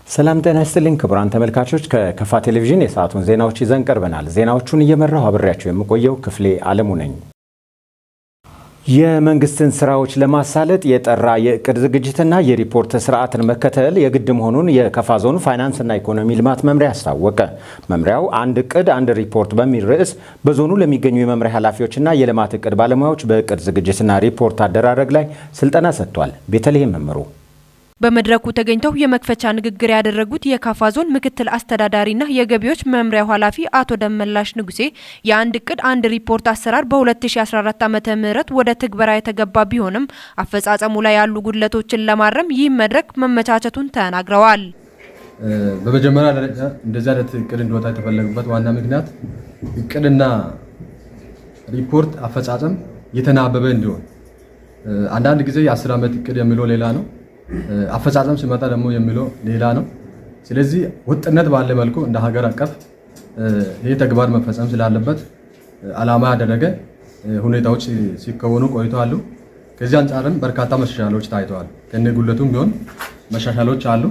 ሰላም ጤና ይስጥልኝ ክቡራን ተመልካቾች ከከፋ ቴሌቪዥን የሰዓቱን ዜናዎች ይዘን ቀርበናል። ዜናዎቹን እየመራው አብሬያችሁ የምቆየው ክፍሌ አለሙ ነኝ። የመንግስትን ስራዎች ለማሳለጥ የጠራ የእቅድ ዝግጅትና የሪፖርት ስርዓትን መከተል የግድ መሆኑን የከፋ ዞን ፋይናንስና ኢኮኖሚ ልማት መምሪያ አስታወቀ። መምሪያው አንድ እቅድ አንድ ሪፖርት በሚል ርዕስ በዞኑ ለሚገኙ የመምሪያ ኃላፊዎችና የልማት እቅድ ባለሙያዎች በእቅድ ዝግጅትና ሪፖርት አደራረግ ላይ ስልጠና ሰጥቷል። ቤተልሔም መምሩ በመድረኩ ተገኝተው የመክፈቻ ንግግር ያደረጉት የካፋ ዞን ምክትል አስተዳዳሪና የገቢዎች መምሪያው ኃላፊ አቶ ደመላሽ ንጉሴ የአንድ እቅድ አንድ ሪፖርት አሰራር በ2014 ዓመተ ምህረት ወደ ትግበራ የተገባ ቢሆንም አፈጻጸሙ ላይ ያሉ ጉድለቶችን ለማረም ይህ መድረክ መመቻቸቱን ተናግረዋል። በመጀመሪያ ደረጃ እንደዚህ አይነት እቅድ እንዲወጣ የተፈለገበት ዋና ምክንያት እቅድና ሪፖርት አፈጻጸም የተናበበ እንዲሆን፣ አንዳንድ ጊዜ የ10 ዓመት እቅድ የሚለው ሌላ ነው፣ አፈጻጸም ሲመጣ ደግሞ የሚለው ሌላ ነው። ስለዚህ ወጥነት ባለ መልኩ እንደ ሀገር አቀፍ ይሄ ተግባር መፈጸም ስላለበት ዓላማ ያደረገ ሁኔታዎች ሲከወኑ ቆይተዋል። ከዚህ አንጻርም በርካታ መሻሻሎች ታይተዋል። ከነጉለቱም ቢሆን መሻሻሎች አሉ።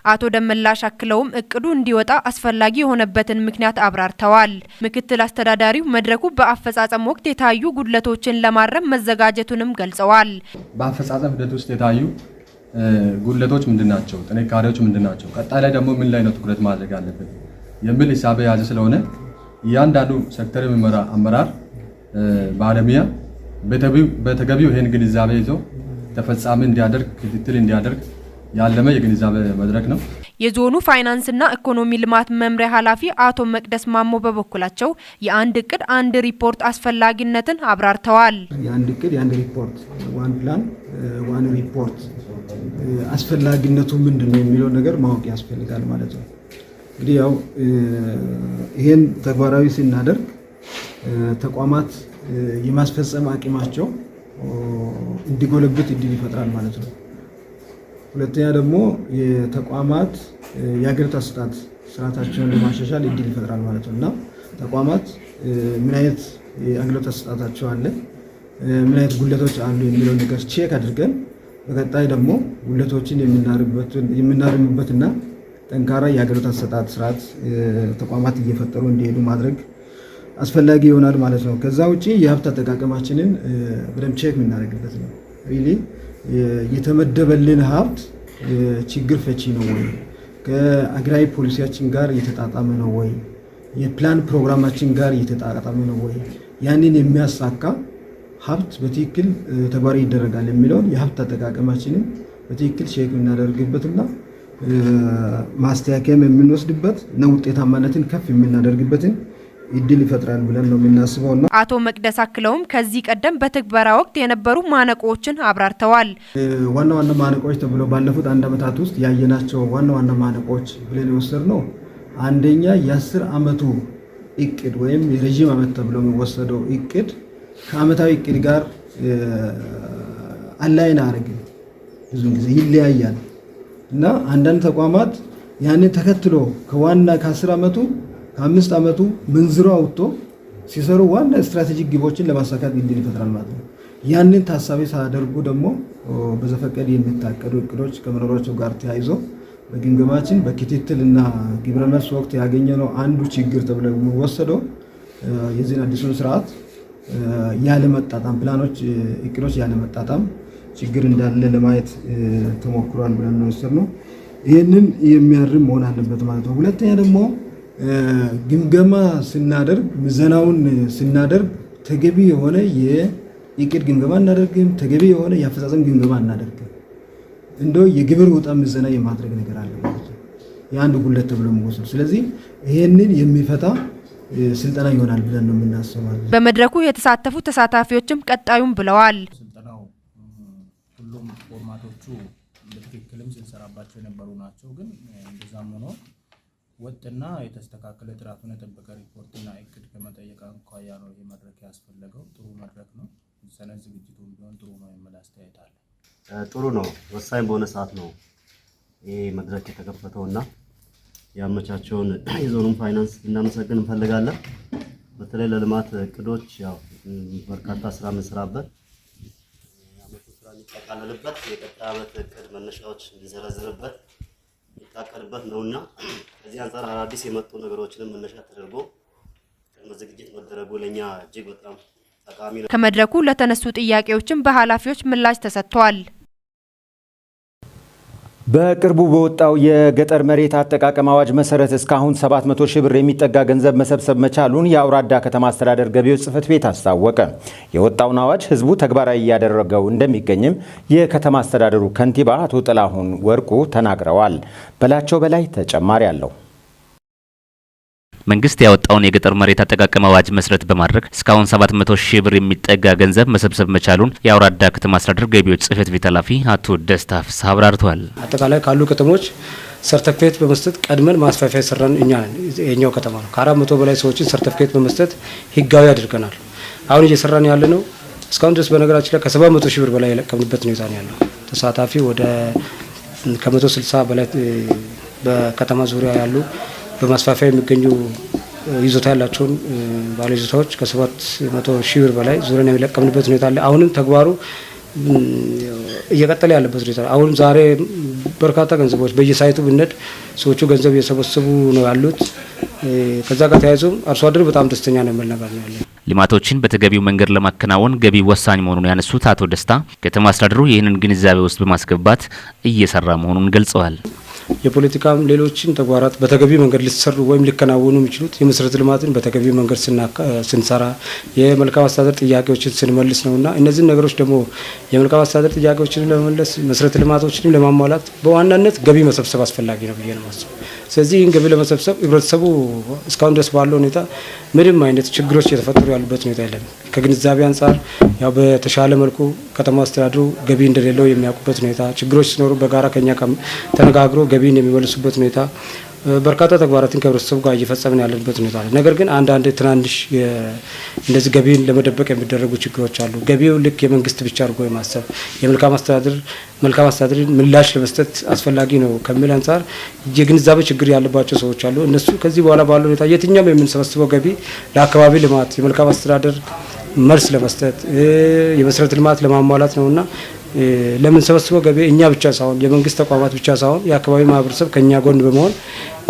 አቶ ደመላሽ አክለውም እቅዱ እንዲወጣ አስፈላጊ የሆነበትን ምክንያት አብራርተዋል። ምክትል አስተዳዳሪው መድረኩ በአፈጻጸም ወቅት የታዩ ጉድለቶችን ለማረም መዘጋጀቱንም ገልጸዋል። በአፈጻጸም ሂደት ውስጥ የታዩ ጉድለቶች ምንድናቸው? ጥንካሬዎች ምንድናቸው? ቀጣይ ላይ ደግሞ ምን ላይ ነው ትኩረት ማድረግ አለብን የሚል ሂሳብ የያዘ ስለሆነ እያንዳንዱ ሴክተር የሚመራ አመራር ባለሙያ በተገቢው ይሄን ግንዛቤ ይዞ ተፈጻሚ እንዲያደርግ ክትትል እንዲያደርግ ያለመ የግንዛቤ መድረክ ነው። የዞኑ ፋይናንስና ኢኮኖሚ ልማት መምሪያ ኃላፊ አቶ መቅደስ ማሞ በበኩላቸው የአንድ እቅድ አንድ ሪፖርት አስፈላጊነትን አብራርተዋል። የአንድ እቅድ የአንድ ሪፖርት ዋን ፕላን ዋን ሪፖርት አስፈላጊነቱ ምንድነው የሚለው ነገር ማወቅ ያስፈልጋል ማለት ነው። እንግዲህ ያው ይሄን ተግባራዊ ስናደርግ ተቋማት የማስፈጸም አቅማቸው እንዲጎለብት እድል ይፈጥራል ማለት ነው። ሁለተኛ ደግሞ የተቋማት የአገልግሎት አሰጣጥ ስርዓታቸውን ለማሻሻል እድል ይፈጥራል ማለት ነው እና ተቋማት ምን አይነት የአገልግሎት አሰጣጣቸው አለ፣ ምን አይነት ጉድለቶች አሉ የሚለው ነገር ቼክ አድርገን በቀጣይ ደግሞ ጉድለቶችን የምናርምበትና ጠንካራ የአገልግሎት አሰጣጥ ስርዓት ተቋማት እየፈጠሩ እንዲሄዱ ማድረግ አስፈላጊ ይሆናል ማለት ነው። ከዛ ውጪ የሀብት አጠቃቀማችንን በደንብ ቼክ የምናደርግበት ነው። ሪሊ የተመደበልን ሀብት ችግር ፈቺ ነው ወይ? ከአገራዊ ፖሊሲያችን ጋር እየተጣጣመ ነው ወይ? የፕላን ፕሮግራማችን ጋር እየተጣጣመ ነው ወይ? ያንን የሚያሳካ ሀብት በትክክል ተግባራዊ ይደረጋል የሚለውን የሀብት አጠቃቀማችንን በትክክል ቼክ የምናደርግበትና ማስተካከያም የምንወስድበት እና ውጤታማነትን ከፍ የምናደርግበትን እድል ይፈጥራል ብለን ነው የምናስበውና አቶ መቅደስ አክለውም ከዚህ ቀደም በትግበራ ወቅት የነበሩ ማነቆችን አብራርተዋል። ዋና ማነቆች ተብለው ባለፉት አንድ ዓመታት ውስጥ ያየናቸው ዋና ማነቆች ብለን የወሰድነው አንደኛ የ10 ዓመቱ እቅድ ወይም የረጅም ዓመት ተብሎ የሚወሰደው እቅድ ከዓመታዊ እቅድ ጋር አላይን አያደርግም፣ ብዙ ጊዜ ይለያያል እና አንዳንድ ተቋማት ያንን ተከትሎ ከዋና ከ10 ዓመቱ ከ5 ዓመቱ መንዝሮ አውጥቶ ሲሰሩ ዋና ስትራቴጂክ ግቦችን ለማሳካት እድል ይፈጥራል ማለት ነው። ያንን ታሳቢ ሳያደርጉ ደግሞ በዘፈቀድ የሚታቀዱ እቅዶች ከመኖራቸው ጋር ተያይዞ በግምገማችን በክትትልና ግብረ መልስ ወቅት ያገኘነው አንዱ ችግር ተብሎ የሚወሰደው የዚህን አዲሱን ስርዓት ያለመጣጣም ፕላኖች እቅዶች ያለመጣጣም ችግር እንዳለ ለማየት ተሞክሯል ብለን ነው የወሰድነው። ይህንን የሚያርም መሆን አለበት ማለት ነው። ሁለተኛ ደግሞ ግምገማ ስናደርግ ምዘናውን ስናደርግ ተገቢ የሆነ የእቅድ ግምገማ እናደርግም፣ ተገቢ የሆነ የአፈጻጸም ግምገማ እናደርግም። እንደው የግብር ወጣ ምዘና የማድረግ ነገር አለ ማለት ነው። የአንድ ጉድለት ተብሎ የሚወሰድ ስለዚህ ይሄንን የሚፈታ ስልጠና ይሆናል ብለን ነው የምናስበው። በመድረኩ የተሳተፉ ተሳታፊዎችም ቀጣዩም ብለዋል። ስልጠናው ሁሉም ፎርማቶቹ በትክክልም ስንሰራባቸው የነበሩ ናቸው። ግን እንደዛም ሆኖ ወጥና የተስተካከለ ጥራቱን የጠበቀ ሪፖርትና እቅድ ከመጠየቅ አኳያ ነው ይህ መድረክ ያስፈለገው። ጥሩ መድረክ ነው። ሰነድ ዝግጅቱ ቢሆን ጥሩ ነው የሚል አስተያየት አለ። ጥሩ ነው። ወሳኝ በሆነ ሰዓት ነው ይህ መድረክ የተከፈተውና ያመቻቸውን የዞኑን ፋይናንስ እናመሰግን እንፈልጋለን። በተለይ ለልማት እቅዶች ያው በርካታ ስራ መስራበት የአመቱ ስራ የሚጠቃለልበት የቀጣይ ዓመት እቅድ መነሻዎች እንዲዘረዝርበት የታቀደበት ነውና ከዚህ አንፃር አዳዲስ የመጡ ነገሮችንም መነሻ ተደርጎ ዝግጅት መደረጉ ለኛ እጅግ በጣም ጠቃሚ ነው። ከመድረኩ ለተነሱ ጥያቄዎችም በኃላፊዎች ምላሽ ተሰጥቷል። በቅርቡ በወጣው የገጠር መሬት አጠቃቀም አዋጅ መሰረት እስካሁን 700 ሺህ ብር የሚጠጋ ገንዘብ መሰብሰብ መቻሉን የአውራዳ ከተማ አስተዳደር ገቢዎች ጽሕፈት ቤት አስታወቀ። የወጣውን አዋጅ ህዝቡ ተግባራዊ እያደረገው እንደሚገኝም የከተማ አስተዳደሩ ከንቲባ አቶ ጥላሁን ወርቁ ተናግረዋል። በላቸው በላይ ተጨማሪ አለው። መንግስት ያወጣውን የገጠር መሬት አጠቃቀም አዋጅ መሰረት በማድረግ እስካሁን 700 ሺህ ብር የሚጠጋ ገንዘብ መሰብሰብ መቻሉን የአውራዳ ከተማ አስተዳደር ገቢዎች ጽሕፈት ቤት ኃላፊ አቶ ደስታ ፍስሐ አብራርተዋል። አጠቃላይ ካሉ ከተሞች ሰርተፊኬት በመስጠት ቀድመን ማስፋፊያ የሰራን እኛ የኛው ከተማ ነው። ከ400 በላይ ሰዎችን ሰርተፊኬት በመስጠት ህጋዊ አድርገናል። አሁን እየሰራን ያለ ነው። እስካሁን ድረስ በነገራችን ላይ ከ700 ሺህ ብር በላይ የለቀምንበት ሁኔታ ነው ያለው። ተሳታፊ ወደ ከ160 በላይ በከተማ ዙሪያ ያሉ በማስፋፊያ የሚገኙ ይዞታ ያላቸውን ባለይዞታዎች ከ700 ሺህ ብር በላይ ዙሪያን የሚለቀምንበት ሁኔታ አለ። አሁንም ተግባሩ እየቀጠለ ያለበት ሁኔታ። አሁን ዛሬ በርካታ ገንዘቦች በየሳይቱ ብንሄድ ሰዎቹ ገንዘብ እየሰበሰቡ ነው ያሉት። ከዛ ጋር ተያይዞም አርሶ አደሩ በጣም ደስተኛ ነው የሚል ነገር ነው ያለው። ልማቶችን በተገቢው መንገድ ለማከናወን ገቢ ወሳኝ መሆኑን ያነሱት አቶ ደስታ ከተማ አስተዳደሩ ይህንን ግንዛቤ ውስጥ በማስገባት እየሰራ መሆኑን ገልጸዋል። የፖለቲካም ሌሎችን ተግባራት በተገቢ መንገድ ሊሰሩ ወይም ሊከናወኑ የሚችሉት የመሰረተ ልማትን በተገቢ መንገድ ስንሰራ የመልካም አስተዳደር ጥያቄዎችን ስንመልስ ነውና እነዚህ ነገሮች ደግሞ የመልካም አስተዳደር ጥያቄዎችን ለመመለስ መሰረተ ልማቶችን ለማሟላት በዋናነት ገቢ መሰብሰብ አስፈላጊ ነው ብዬ ነው ማስበው። ስለዚህ ይህን ገቢ ለመሰብሰብ ህብረተሰቡ እስካሁን ድረስ ባለው ሁኔታ ምንም አይነት ችግሮች የተፈጠሩ ያሉበት ሁኔታ የለም። ከግንዛቤ አንጻር ያው በተሻለ መልኩ ከተማ አስተዳደሩ ገቢ እንደሌለው የሚያውቁበት ሁኔታ፣ ችግሮች ሲኖሩ በጋራ ከኛ ተነጋግሮ ገቢን የሚመልሱበት ሁኔታ፣ በርካታ ተግባራትን ከህብረተሰቡ ጋር እየፈጸምን ያለበት ሁኔታ አለ። ነገር ግን አንዳንድ ትናንሽ እንደዚህ ገቢን ለመደበቅ የሚደረጉ ችግሮች አሉ። ገቢው ልክ የመንግስት ብቻ አድርጎ የማሰብ መልካም አስተዳደርን ምላሽ ለመስጠት አስፈላጊ ነው ከሚል አንጻር የግንዛቤ ችግር ያለባቸው ሰዎች አሉ። እነሱ ከዚህ በኋላ ባለው ሁኔታ የትኛውም የምንሰበስበው ገቢ ለአካባቢ ልማት የመልካም አስተዳደር መልስ ለመስጠት የመሰረተ ልማት ለማሟላት ነውና ለምንሰበስበው ገቢ እኛ ብቻ ሳይሆን የመንግስት ተቋማት ብቻ ሳይሆን የአካባቢ ማህበረሰብ ከኛ ጎን በመሆን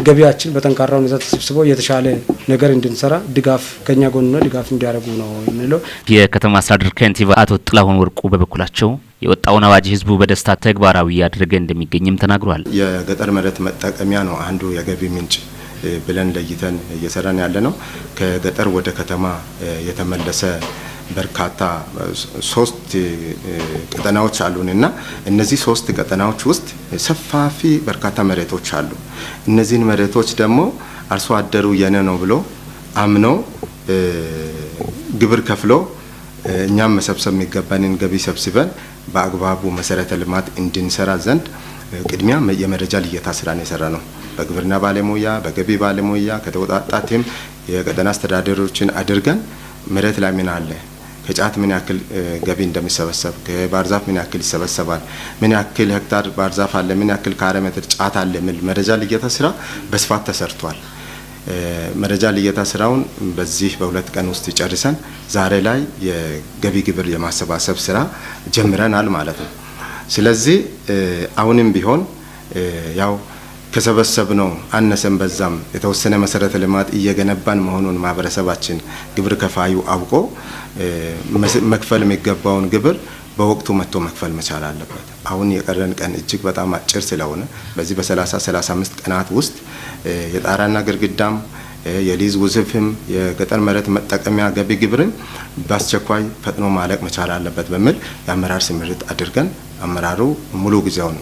ገቢያችን በጠንካራ ሁኔታ ተሰብስበው የተሻለ ነገር እንድንሰራ ድጋፍ ከኛ ጎን ነው ድጋፍ እንዲያደርጉ ነው የሚለው የከተማ አስተዳደር ከንቲባ አቶ ጥላሁን ወርቁ በበኩላቸው የወጣውን አዋጅ ህዝቡ በደስታ ተግባራዊ ያደረገ እንደሚገኝም ተናግሯል። የገጠር መሬት መጠቀሚያ ነው አንዱ የገቢ ምንጭ ብለን ለይተን እየሰራን ያለ ነው። ከገጠር ወደ ከተማ የተመለሰ በርካታ 3 ቀጠናዎች አሉንና እነዚህ 3 ቀጠናዎች ውስጥ ሰፋፊ በርካታ መሬቶች አሉ። እነዚህን መሬቶች ደግሞ አርሶ አደሩ የኔ ነው ብሎ አምኖ ግብር ከፍሎ እኛም መሰብሰብ የሚገባንን ገቢ ሰብስበን በአግባቡ መሰረተ ልማት እንድንሰራ ዘንድ ቅድሚያ የመረጃ ልየታ ስራን የሰራ ነው። በግብርና ባለሙያ በገቢ ባለሙያ ከተወጣጣ ቲም የቀጠና አስተዳደሮችን አድርገን መሬት ላይ ምን አለ፣ ከጫት ምን ያክል ገቢ እንደሚሰበሰብ፣ ከባርዛፍ ምን ያክል ይሰበሰባል፣ ምን ያክል ሄክታር ባርዛፍ አለ፣ ምን ያክል ካሬ ሜትር ጫት አለ የሚል መረጃ ልየታ ስራ በስፋት ተሰርቷል። መረጃ ልየታ ስራውን በዚህ በ2 ቀን ውስጥ ጨርሰን ዛሬ ላይ የገቢ ግብር የማሰባሰብ ስራ ጀምረናል ማለት ነው። ስለዚህ አሁንም ቢሆን ያው ከሰበሰብነው አነሰን በዛም የተወሰነ መሰረተ ልማት እየገነባን መሆኑን ማህበረሰባችን ግብር ከፋዩ አውቆ መክፈል የሚገባውን ግብር በወቅቱ መጥቶ መክፈል መቻል አለበት። አሁን የቀረን ቀን እጅግ በጣም አጭር ስለሆነ በዚህ በ30-35 ቀናት ውስጥ የጣራና ግድግዳም የሊዝ ውዝፍም የገጠር መሬት መጠቀሚያ ገቢ ግብርን በአስቸኳይ ፈጥኖ ማለቅ መቻል አለበት በሚል የአመራር ስምሪት አድርገን አመራሩ ሙሉ ጊዜውን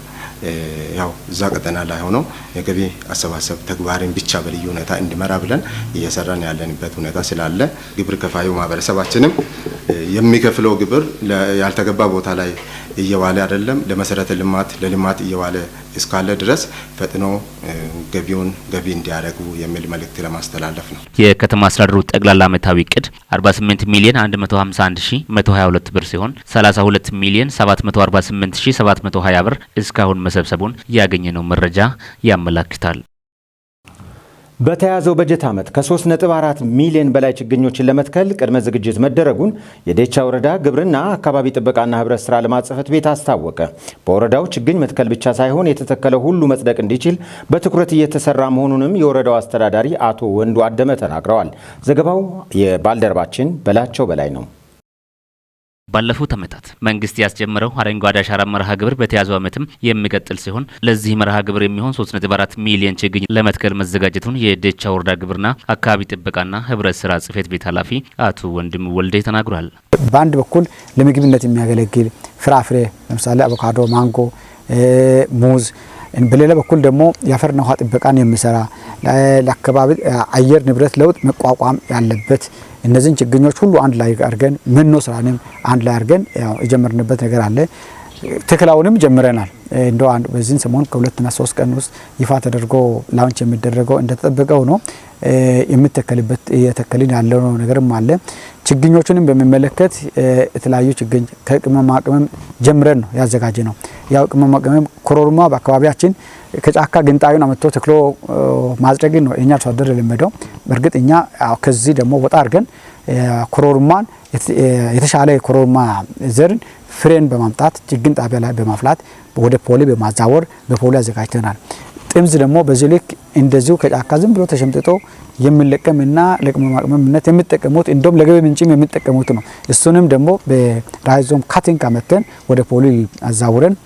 ያው እዛ ቀጠና ላይ ሆኖ የገቢ አሰባሰብ ተግባርን ብቻ በልዩ ሁኔታ እንዲመራ ብለን እየሰራን ያለንበት ሁኔታ ስላለ ግብር ከፋዩ ማህበረሰባችንም የሚከፍለው ግብር ያልተገባ ቦታ ላይ እየዋለ አይደለም፣ ለመሰረተ ልማት ለልማት እየዋለ እስካለ ድረስ ፈጥኖ ገቢውን ገቢ እንዲያደርጉ የሚል መልእክት ለማስተላለፍ ነው። የከተማ አስተዳደሩ ጠቅላላ ዓመታዊ እቅድ 48 ሚሊዮን 151122 ብር ሲሆን 32 ሚሊዮን 748720 ብር እስካሁን መሰብሰቡን ያገኘነው መረጃ ያመላክታል። በተያዘው በጀት ዓመት ከ3.4 ሚሊዮን በላይ ችግኞችን ለመትከል ቅድመ ዝግጅት መደረጉን የዴቻ ወረዳ ግብርና አካባቢ ጥበቃና ህብረት ስራ ልማት ጽሕፈት ቤት አስታወቀ። በወረዳው ችግኝ መትከል ብቻ ሳይሆን የተተከለ ሁሉ መጽደቅ እንዲችል በትኩረት እየተሰራ መሆኑንም የወረዳው አስተዳዳሪ አቶ ወንዱ አደመ ተናግረዋል። ዘገባው የባልደረባችን በላቸው በላይ ነው። ባለፉት ዓመታት መንግስት ያስጀመረው አረንጓዴ አሻራ መርሃ ግብር በተያዘው ዓመትም የሚቀጥል ሲሆን ለዚህ መርሃ ግብር የሚሆን 3.4 ሚሊዮን ችግኝ ለመትከል መዘጋጀቱን የዴቻ ወረዳ ግብርና አካባቢ ጥበቃና ህብረት ስራ ጽሕፈት ቤት ኃላፊ አቶ ወንድም ወልዴ ተናግሯል። በአንድ በኩል ለምግብነት የሚያገለግል ፍራፍሬ ለምሳሌ አቮካዶ፣ ማንጎ፣ ሙዝ፣ በሌላ በኩል ደግሞ የአፈርና ውሃ ጥበቃን የሚሰራ ለአካባቢ አየር ንብረት ለውጥ መቋቋም ያለበት እነዚህን ችግኞች ሁሉ አንድ ላይ አድርገን መኖ ስራንም አንድ ላይ አድርገን ያው የጀመርንበት ነገር አለ። ተከላውንም ጀምረናል። እንደው አንድ በዚህ ሰሞን ከ2 እና 3 ቀን ውስጥ ይፋ ተደርጎ ላውንች የሚደረገው እንደተጠበቀው ነው። የሚተከልበት እየተከልን ያለው ነገርም አለ። ችግኞቹንም በሚመለከት የተለያዩ ችግኝ ከቅመማ ቅመም ጀምረን ነው ያዘጋጀ ነው። ያው ቅመማ ቅመም ኮሮሪማ በአካባቢያችን ከጫካ ግንጣዩን አመጥቶ ተክሎ ማጽደግን ነው እኛ ተወደረ ለመደው። በእርግጥ እኛ ከዚህ ደግሞ ወጣ አድርገን ኮሮሪማን የተሻለ ኮሮሪማ ዘርን ፍሬን በማምጣት ችግኝ ጣቢያ ላይ በማፍላት ወደ ፖሊ በማዛወር በፖሊ አዘጋጅተናል። ጥምዝ ደግሞ በዚህ ልክ እንደዚሁ ከጫካ ዝም ብሎ ተሸምጥጦ የሚለቀምና ለቅመማ ቅመምነት የሚጠቀሙት እንደም ለገበያ ምንጭም የሚጠቀሙት ነው። እሱንም ደግሞ በራይዞም ካቲንግ አመተን ወደ ፖሊ አዛውረን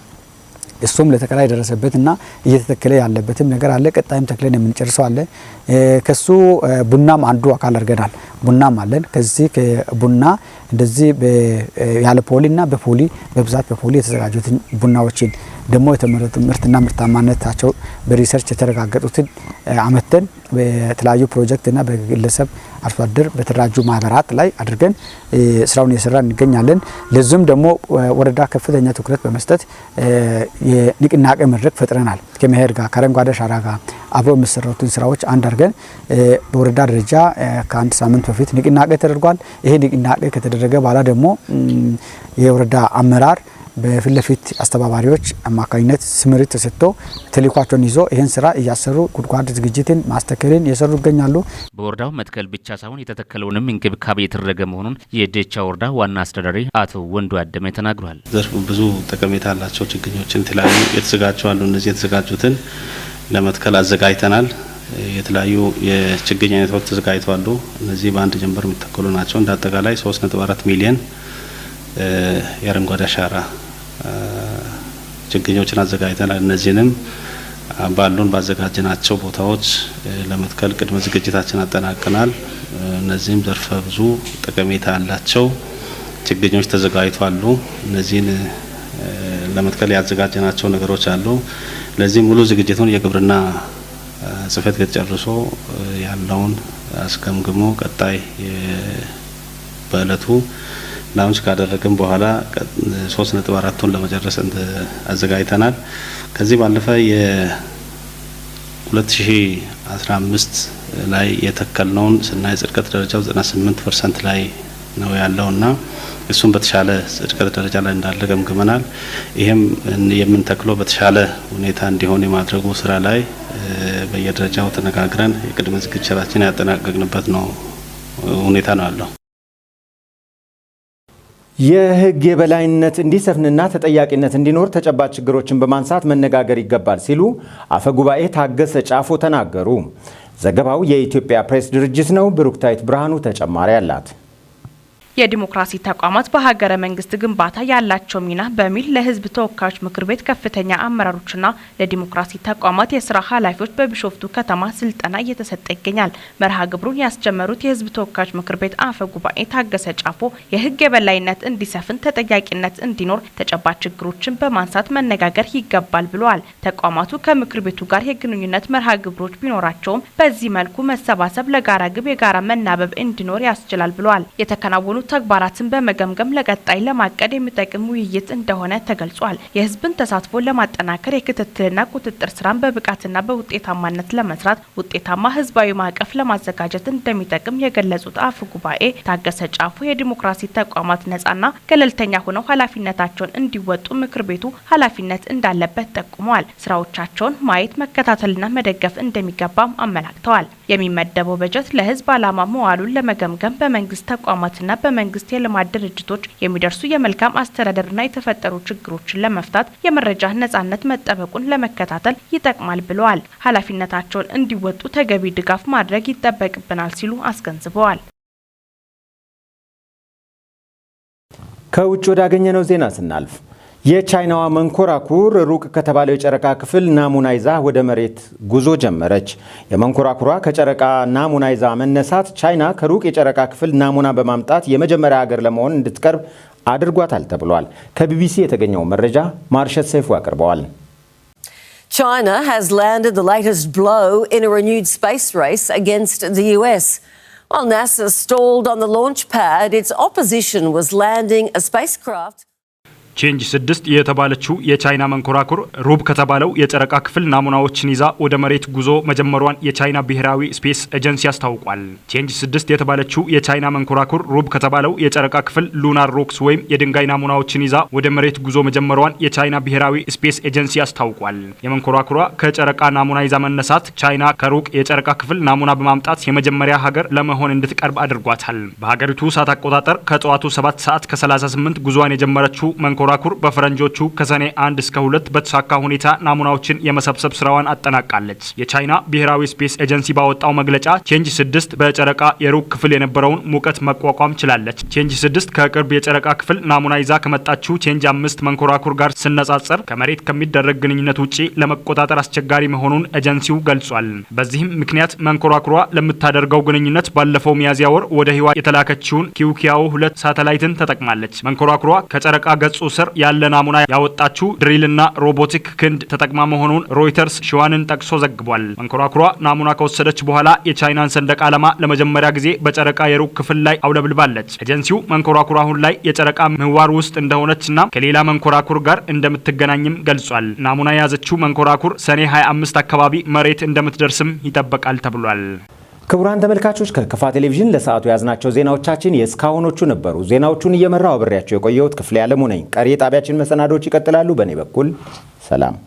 እሱም ለተከላ የደረሰበትና እየተተከለ ያለበትም ነገር አለ። ቀጣይም ተክለን የምንጨርሰው አለ። ከሱ ቡናም አንዱ አካል አድርገናል። ቡናም አለን። ከዚህ ከቡና እንደዚህ ያለ ፖሊና በፖሊ በብዛት በፖሊ የተዘጋጁትን ቡናዎችን ደግሞ የተመረጡ ምርትና ምርታማነታቸው በሪሰርች የተረጋገጡትን አመተን በተለያዩ ፕሮጀክትና በግለሰብ አርሶ አደር በተደራጁ ማህበራት ላይ አድርገን ስራውን እየሰራን እንገኛለን። ለዚህም ደግሞ ወረዳ ከፍተኛ ትኩረት በመስጠት የንቅናቄ መድረክ ፈጥረናል። ከመሄድ ጋር ከአረንጓዴ አሻራ ጋር አብሮ የሚሰሩትን ስራዎች አንድ አድርገን በወረዳ ደረጃ ከአንድ ሳምንት በፊት ንቅናቄ ተደርጓል። ይሄ ንቅናቄ ከተደረገ በኋላ ደግሞ የወረዳ አመራር በፊት ለፊት አስተባባሪዎች አማካኝነት ስምሪት ተሰጥቶ ተልዕኳቸውን ይዞ ይህን ስራ እያሰሩ ጉድጓድ ዝግጅትን ማስተከልን እየሰሩ ይገኛሉ። በወረዳው መትከል ብቻ ሳይሆን የተተከለውንም እንክብካቤ የተደረገ መሆኑን የዴቻ ወረዳ ዋና አስተዳዳሪ አቶ ወንዱ አደመ ተናግሯል። ዘርፉ ብዙ ጠቀሜታ ያላቸው ችግኞችን የተለያዩ የተዘጋጁ አሉ። እነዚህ የተዘጋጁትን ለመትከል አዘጋጅተናል። የተለያዩ የችግኝ አይነቶች ተዘጋጅተዋል። እነዚህ በአንድ ጀንበር የሚተከሉ ናቸው። እንደ አጠቃላይ 3.4 ሚሊዮን የአረንጓዴ አሻራ ችግኞችን አዘጋጅተናል። እነዚህንም ባሉን ባዘጋጀናቸው ቦታዎች ለመትከል ቅድመ ዝግጅታችን አጠናቀናል። እነዚህም ዘርፈ ብዙ ጠቀሜታ ያላቸው ችግኞች ተዘጋጅተዋል። እነዚህን ለመትከል ያዘጋጀናቸው ነገሮች አሉ። ለዚህ ሙሉ ዝግጅቱን የግብርና ጽሕፈት ቤት ጨርሶ ያለውን አስገምግሞ ቀጣይ በእለቱ ላውንች ካደረግን በኋላ 3.4ቱን ለመጨረስ አዘጋጅተናል። ከዚህ ባለፈ የ2015 ላይ የተከልነውን ስናይ ጽድቀት ደረጃው 98% ላይ ነው ያለውና እሱም በተሻለ ጽድቀት ደረጃ ላይ እንዳለ ገምግመናል። ይሄም የምንተክለው በተሻለ ሁኔታ እንዲሆን የማድረጉ ስራ ላይ በየደረጃው ተነጋግረን የቅድመ ዝግጅታችን ያጠናቀቅንበት ነው ሁኔታ ነው ያለው። የሕግ የበላይነት እንዲሰፍንና ተጠያቂነት እንዲኖር ተጨባጭ ችግሮችን በማንሳት መነጋገር ይገባል ሲሉ አፈጉባኤ ታገሰ ጫፎ ተናገሩ። ዘገባው የኢትዮጵያ ፕሬስ ድርጅት ነው። ብሩክታይት ብርሃኑ ተጨማሪ አላት። የዲሞክራሲ ተቋማት በሀገረ መንግስት ግንባታ ያላቸው ሚና በሚል ለህዝብ ተወካዮች ምክር ቤት ከፍተኛ አመራሮችና ለዲሞክራሲ ተቋማት የስራ ኃላፊዎች በቢሾፍቱ ከተማ ስልጠና እየተሰጠ ይገኛል። መርሃ ግብሩን ያስጀመሩት የህዝብ ተወካዮች ምክር ቤት አፈ ጉባኤ ታገሰ ጫፎ የህግ የበላይነት እንዲሰፍን፣ ተጠያቂነት እንዲኖር ተጨባጭ ችግሮችን በማንሳት መነጋገር ይገባል ብለዋል። ተቋማቱ ከምክር ቤቱ ጋር የግንኙነት መርሃ ግብሮች ቢኖራቸውም በዚህ መልኩ መሰባሰብ ለጋራ ግብ የጋራ መናበብ እንዲኖር ያስችላል ብለዋል። የተከናወኑ ተግባራትን በመገምገም ለቀጣይ ለማቀድ የሚጠቅም ውይይት እንደሆነ ተገልጿል። የህዝብን ተሳትፎ ለማጠናከር የክትትልና ቁጥጥር ስራን በብቃትና በውጤታማነት ለመስራት ውጤታማ ህዝባዊ ማዕቀፍ ለማዘጋጀት እንደሚጠቅም የገለጹት አፈ ጉባኤ ታገሰ ጫፎ የዲሞክራሲ ተቋማት ነጻና ገለልተኛ ሆነው ኃላፊነታቸውን እንዲወጡ ምክር ቤቱ ኃላፊነት እንዳለበት ጠቁመዋል። ስራዎቻቸውን ማየት መከታተልና መደገፍ እንደሚገባም አመላክተዋል። የሚመደበው በጀት ለህዝብ ዓላማ መዋሉን ለመገምገም በመንግስት ተቋማትና በመንግስት የልማት ድርጅቶች የሚደርሱ የመልካም አስተዳደርና የተፈጠሩ ችግሮችን ለመፍታት የመረጃ ነጻነት መጠበቁን ለመከታተል ይጠቅማል ብለዋል። ኃላፊነታቸውን እንዲወጡ ተገቢ ድጋፍ ማድረግ ይጠበቅብናል ሲሉ አስገንዝበዋል። ከውጭ ወዳገኘነው ዜና ስናልፍ የቻይናዋ መንኮራኩር ሩቅ ከተባለው የጨረቃ ክፍል ናሙና ይዛ ወደ መሬት ጉዞ ጀመረች። የመንኮራኩሯ ከጨረቃ ናሙና ይዛ መነሳት ቻይና ከሩቅ የጨረቃ ክፍል ናሙና በማምጣት የመጀመሪያ ሀገር ለመሆን እንድትቀርብ አድርጓታል ተብሏል። ከቢቢሲ የተገኘው መረጃ ማርሸት ሰይፉ ያቀርበዋል። China has landed the latest blow in a renewed space race against the US. While NASA stalled on the launch pad, its opposition was landing a spacecraft. ቼንጅ 6 የተባለችው የቻይና መንኮራኩር ሩብ ከተባለው የጨረቃ ክፍል ናሙናዎችን ይዛ ወደ መሬት ጉዞ መጀመሯን የቻይና ብሔራዊ ስፔስ ኤጀንሲ አስታውቋል። ቼንጅ 6 የተባለችው የቻይና መንኮራኩር ሩብ ከተባለው የጨረቃ ክፍል ሉናር ሮክስ ወይም የድንጋይ ናሙናዎችን ይዛ ወደ መሬት ጉዞ መጀመሯን የቻይና ብሔራዊ ስፔስ ኤጀንሲ አስታውቋል። የመንኮራኩሯ ከጨረቃ ናሙና ይዛ መነሳት ቻይና ከሩቅ የጨረቃ ክፍል ናሙና በማምጣት የመጀመሪያ ሀገር ለመሆን እንድትቀርብ አድርጓታል። በሀገሪቱ ሰዓት አቆጣጠር ከጠዋቱ 7 ሰዓት ከ38 ጉዟን የጀመረችው መንኮራኩር በፈረንጆቹ ከሰኔ 1 እስከ 2 በተሳካ ሁኔታ ናሙናዎችን የመሰብሰብ ስራዋን አጠናቃለች። የቻይና ብሔራዊ ስፔስ ኤጀንሲ ባወጣው መግለጫ ቼንጅ 6 በጨረቃ የሩቅ ክፍል የነበረውን ሙቀት መቋቋም ችላለች። ቼንጅ 6 ከቅርብ የጨረቃ ክፍል ናሙና ይዛ ከመጣችው ቼንጅ 5 መንኮራኩር ጋር ሲነጻጸር ከመሬት ከሚደረግ ግንኙነት ውጪ ለመቆጣጠር አስቸጋሪ መሆኑን ኤጀንሲው ገልጿል። በዚህም ምክንያት መንኮራኩሯ ለምታደርገው ግንኙነት ባለፈው ሚያዝያ ወር ወደ ህዋ የተላከችውን ኪውኪያኦ 2 ሳተላይትን ተጠቅማለች። መንኮራኩሯ ከጨረቃ ገጹ ስር ያለ ናሙና ያወጣችው ድሪልና ሮቦቲክ ክንድ ተጠቅማ መሆኑን ሮይተርስ ሽዋንን ጠቅሶ ዘግቧል። መንኮራኩሯ ናሙና ከወሰደች በኋላ የቻይናን ሰንደቅ ዓላማ ለመጀመሪያ ጊዜ በጨረቃ የሩቅ ክፍል ላይ አውለብልባለች። ኤጀንሲው መንኮራኩሯ አሁን ላይ የጨረቃ ምህዋር ውስጥ እንደሆነችና ከሌላ መንኮራኩር ጋር እንደምትገናኝም ገልጿል። ናሙና የያዘችው መንኮራኩር ሰኔ 25 አካባቢ መሬት እንደምትደርስም ይጠበቃል ተብሏል። ክቡራን ተመልካቾች ከከፋ ቴሌቪዥን ለሰዓቱ ያዝናቸው ዜናዎቻችን የእስካሁኖቹ ነበሩ። ዜናዎቹን እየመራው አብሬያቸው የቆየሁት ክፍሌ ዓለሙ ነኝ። ቀሪ የጣቢያችን መሰናዶች ይቀጥላሉ። በእኔ በኩል ሰላም።